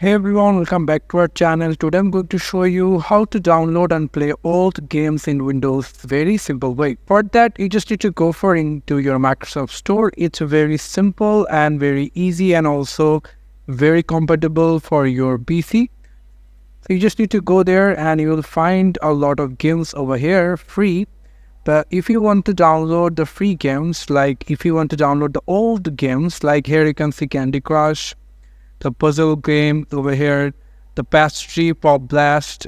Hey everyone, welcome back to our channel. Today I'm going to show you how to download and play old games in Windows very simple way. For that, you just need to go into your Microsoft Store. It's very simple and very easy and also very compatible for your PC. So you just need to go there and you will find a lot of games over here free. But if you want to download the free games, like if you want to download the old games, like here you can see Candy Crush, the puzzle game over here, the pastry, pop blast,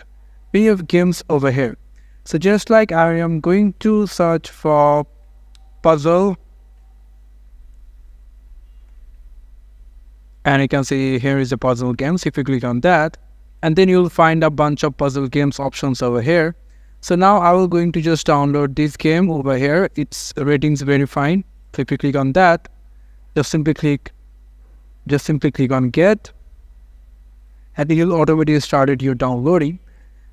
many of games over here. So just like I am going to search for puzzle, and you can see here is the puzzle games. If you click on that, and then you'll find a bunch of puzzle games options over here. So now I will going to just download this game over here. Its ratings very fine. So if you click on that, just simply click on get, and you'll automatically started your downloading.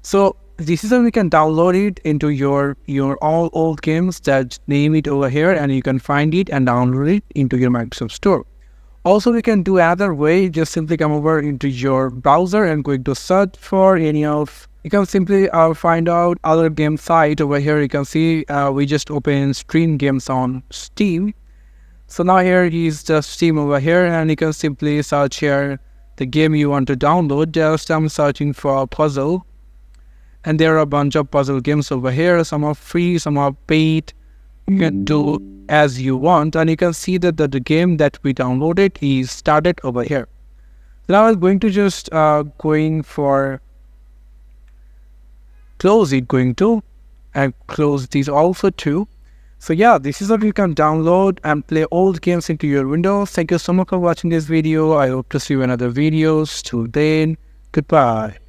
So this is how we can download it into your all old games. That name it over here and you can find it and download it into your Microsoft Store. Also, we can do another way. Just simply come over into your browser and going to search for any of, you can simply find out other game site over here. You can see we just open stream games on Steam. So now here is the Steam over here, and you can simply search here the game you want to download. Just I'm searching for puzzle, and there are a bunch of puzzle games over here. Some are free, some are paid. You can do as you want, and you can see that the game that we downloaded is started over here. So now I'm going to just going for close it, and close these also too. So yeah, this is how you can download and play old games into your Windows. Thank you so much for watching this video. I hope to see you in other videos. Till then, goodbye.